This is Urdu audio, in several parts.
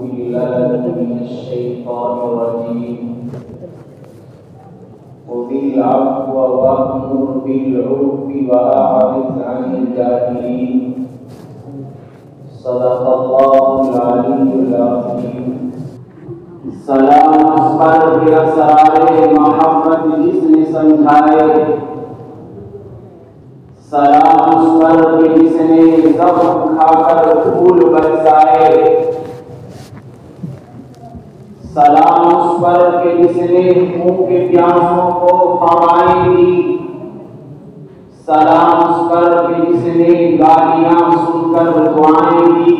بالله من الشيطان الرجيم خذ العفو وأمر بالعرف وأعرض عن الجاهلين صدق الله العلي العظيم. سلام اس پر کہ اسرار محبت جس نے سمجھائے، سلام اس پر کہ جس نے زخم کھا کر پھول برسائے، سلام اس پر کہ جس نے منہ کے پیاسوں کو خوائیں دی، سلام اس پر کہ جس نے گالیاں سن کر دعائیں دی،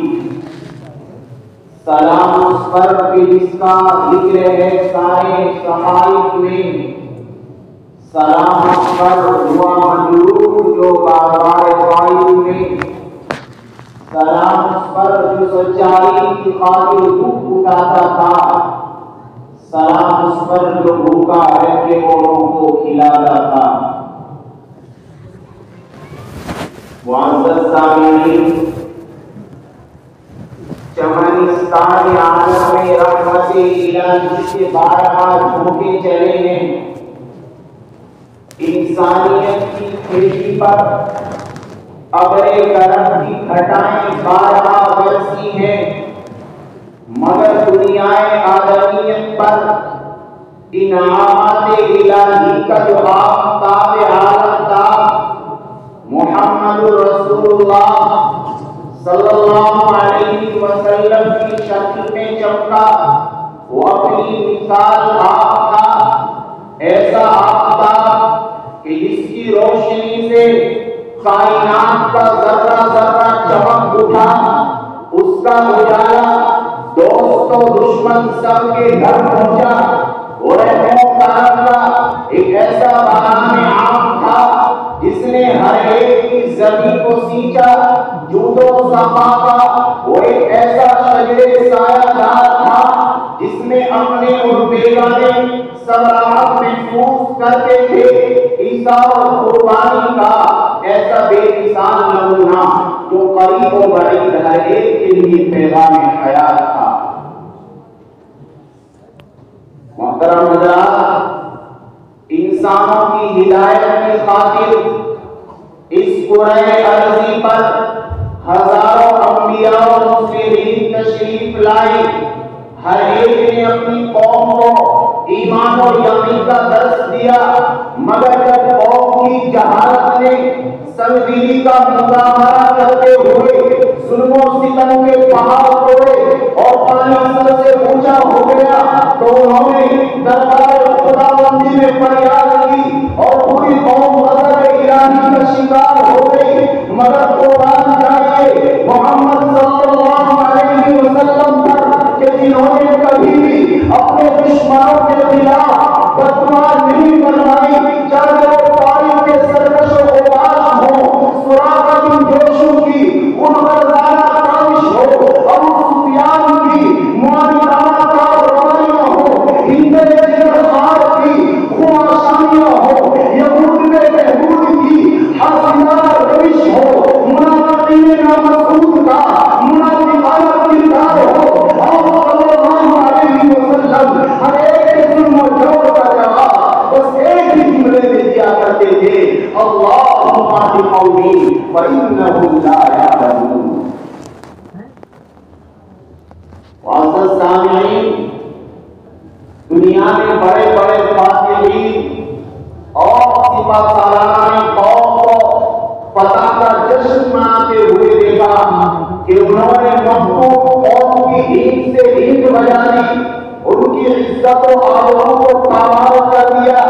سلام اس پر کہ جس کا ذکر ہے سارے صحائف میں، سلام اس پر ہوا مجروح جو بار بار فائد میں، سلام اس پر جو سچائی کی خاطر بھوک اٹھاتا تھا، سلام اس پر جو بھوکا رہ کے اوروں کو کھلاتا تھا۔ معزز سامعین، چمنستان عالم میں رحمت الہی کے بارہا جھونکے چلے ہیں، انسانیت کی کھیتی پر ابر کرم کی گھٹائیں بارہا برسی ہیں، مگر دنیا آدمیت پر انعامات الہی کا جو آفتاب عالم تھا، محمد رسول اللہ صلی اللہ علیہ وسلم کی شکل میں چمکا، وہ اپنی مثال آپ تھا، ایسا آپ تھا کہ جس کی روشنی سے کائنات کا ذرہ ذرہ چمک اٹھا، اس کا اجالا دوست و دشمن سب کے گھر پہنچا، اور ایک ایسا بہان عام تھا جس نے ہر ایک کی زمین کو سینچا، جود و سخا کا وہ ایک ایسا شجر سایہ دار تھا جس میں اپنے اور بیگانے سب راحت محفوظ کرتے تھے۔ عیسیٰ اور قربانی کا ایسا بے مثال نمونہ جو قریب و بعید ہر ایک کے لیے پیغام حیات تھا۔ محترم حضرات، انسانوں کی ہدایت کی خاطر اس کرۂ ارضی پر ہزاروں انبیاء و مرسلین تشریف لائے، ہر ایک نے اپنی قوم کو ایمان و یقین کا درس دیا، مگر جب قوم کی جہالت نے سنگدلی کا مظاہرہ کرتے ہوئے ظلم و ستم کے پہاڑ توڑے اور پانی سر سے اونچا ہو گیا، تو انہوں نے دربار خداوندی میں فریاد کی اور پوری قوم غضب الہی کا شکار ہو گئی۔ مگر قرآن چاہیے محمد صلی اللہ علیہ وسلم پر کہ جنہوں نے کبھی بھی اپنے دشمنوں کے خلاف بددعا نہیں بنوائی، چاہے وہ طائف کے سرکش و اوباش ہوں، سراقہ بن جوشم کی غلغلانہ کاوش ہو، ابو سفیان کی معاندانہ کارروائیاں ہوں، ہند جنرخوار کی خراسانیاں ہوں، یہود میں بہبود کی حسینہ روش ہو، منافقین نامسعود کا منافقانہ کردار ہو، اور صلی اللہ علیہ وسلم ہر ایک کے ظلم و جور کا جواب بس ایک ہی جملے میں دیا کرتے تھے، اللہم اہد قومی فإنہم لا یعلمون۔ معزز سامعین، دنیا میں بڑے بڑے فاتحین اور سپہ سالاران قوم کو فتح کا جشن مناتے ہوئے دیکھا کہ انہوں نے مخلوق قوم کی ہیند سے ہیند بجا دی، ان کی عزت و آبرو کو پامال کر دیا،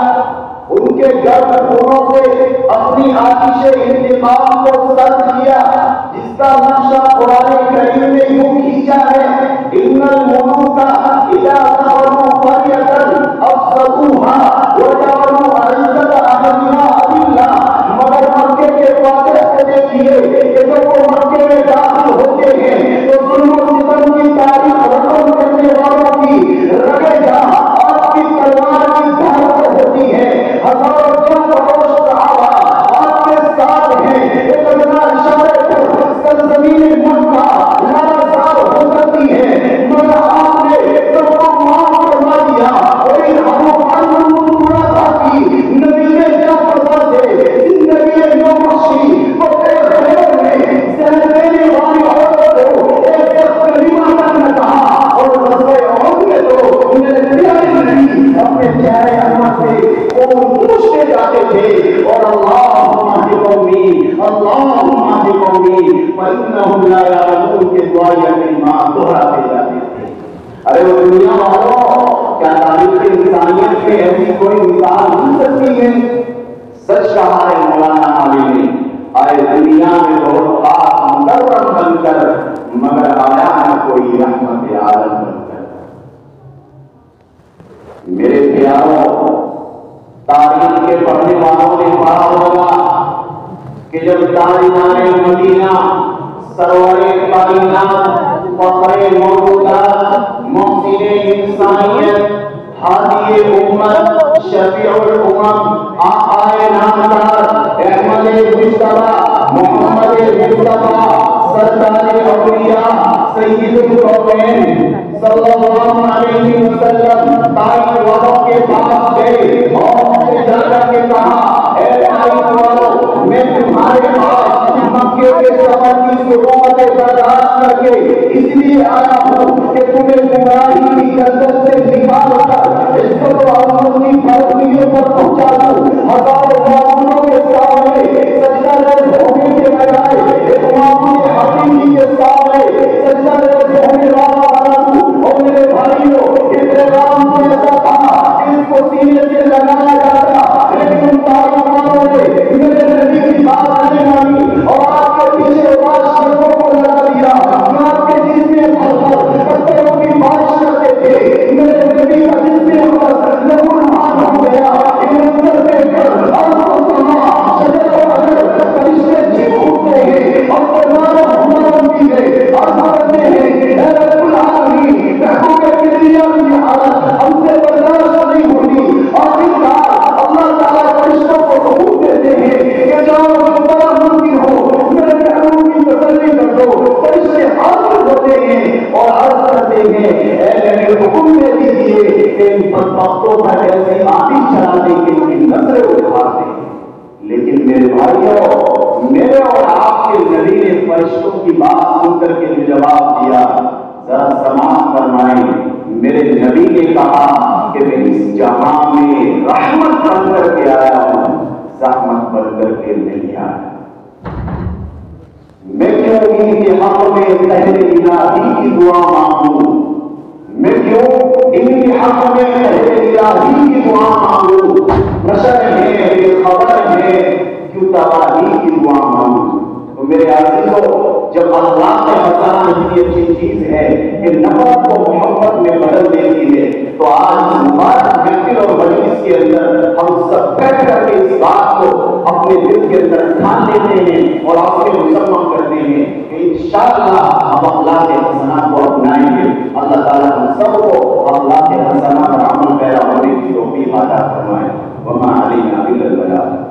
ان کے گرد خونوں سے اپنی آتش انتقام کو سرد کیا، جس کا نقشہ قرآن کریم میں یوں کھینچا ہے، ان الملوک اذا دخلوا قرية افسدوها وجعلوا اعزة اهلها اذلة۔ مگر مکے کے فاتح کو دیکھیے کہ جب وہ مکے میں داخل ہوتے ہیں تو ظلم و ستم کی تاریخ رقم کرنے والوں کی رگے جہاں آپ کی تلوار کی دھڑک ہوتی ہے، ہزاروں جنگ و صحابہ آپ کے ساتھ ہیں، ایک ادنا اشارے پر سرزمین مکہ لڑزار ہو سکتی ہے، مگر اللهم اهد قومی فانهم لا يعلمون کے دعا یا کلمات دہراتے جاتے تھے۔ ارے وہ دنیا والوں، کیا تاریخ انسانیت میں ایسی کوئی مثال مل سکتی ہے؟ سچ کہا ہے مولانا علی نے، آئے دنیا میں بہت خاص مقرر بن کر، مگر آیا نہ کوئی رحمت عالم بن کر۔ میرے پیاروں، تاریخ کے پڑھنے والوں نے پڑھا ہوگا کہ جب تاجدار مدینہ، سرور کائنات، فخر موجودات، محسن انسانیت، ہادی امت، شفیع الامم، آقائے نامدار احمد مصطفیٰ محمد مصطفیٰ سرکار اولیاء سید الکونین صلی اللہ علیہ وسلم طائف والوں کے پاس گئے اور ان سے جا کر کے کہا، اے طائف والوں، میں تمہارے پاس مکے کے سفر کی صعوبتیں برداشت کر کے اس لیے آیا ہوں کہ تمہیں گمراہی کی گردن سے نکال کر عزت و عظمت کی پھلکیوں پر پہنچا دوں۔ ہزاروں معمولوں کے سامنے سجدہ ریز ہونے کے بجائے ایک معمول حقیقی کے سامنے سجدہ ریز ہونے والا بنا دوں۔ اور میرے بھائیوں، یہ پیغام تو ایسا تھا کہ اس کو سینے سے لگایا جاتا، لیکن ان طالبانوں نے میرے نبی کی بات نہیں مانی اور آپ کے پیچھے بادشاہوں کو لگا دیا۔ آپ کے جس میں پتھروں کی بارش کرتے تھے، میرے نبی کا جس میں لہو لہان ہو گیا۔ ان منظر دیکھ کر آنکھوں سما شجر و حجر فرشتے چیخ اٹھتے ہیں اور فرمان و حکم بھی ہے، عرض کرتے ہیں، اے رب العالمین، محبوب کبریا کی حالت ہم سے برداشت نہیں ہوتی۔ آخرکار اللہ تعالیٰ فرشتوں کو حکم دیتے ہیں کہ جاؤ جتنا ممکن ہو میرے محبوب کی تسلی کر دو۔ فرشتے حاضر ہوتے ہیں اور عرض کرتے ہیں، اے نبی، حکم دے دیجیے کہ ان بدبختوں پر ایسی آندھی چلا دیں کہ ان کی نظریں اٹھا دیں۔ لیکن میرے بھائیوں، میرے اور آپ کے نبی نے فرشتوں کی بات سن کر کے جو جواب دیا، ذرا سماعت فرمائیں۔ میرے نبی نے کہا کہ میں اس جہاں میں رحمت بن کر کے آیا ہوں، زحمت بن کر کے نہیں آیا۔ میں کیوں ان کے حق میں پہلے الہی کی دعا مانگوں؟ میں کیوں ان کے حق میں پہلے الہی کی دعا مانگوں؟ نشر ہے، یہ خبر ہے، کیوں تباہی کی دعا مانگوں؟ تو میرے عزیزوں، جب اللہ کا حسان اتنی اچھی چیز ہے کہ نفرت کو محبت میں بدل دیتی ہے، تو آج مبارک محفل اور مجلس کے اندر ہم سب بیٹھ کر کے اس بات کو اپنے دل کے اندر ٹھان لیتے ہیں اور آپ سے مسلم کرتے ہیں کہ انشاءاللہ ہم اللہ کے حسنات کو اپنائیں گے۔ اللہ تعالیٰ ہم سب کو اللہ کے حسنات پر عمل پیرا ہونے کی توفیق عطا فرمائے۔ وما علینا الا البلاغ۔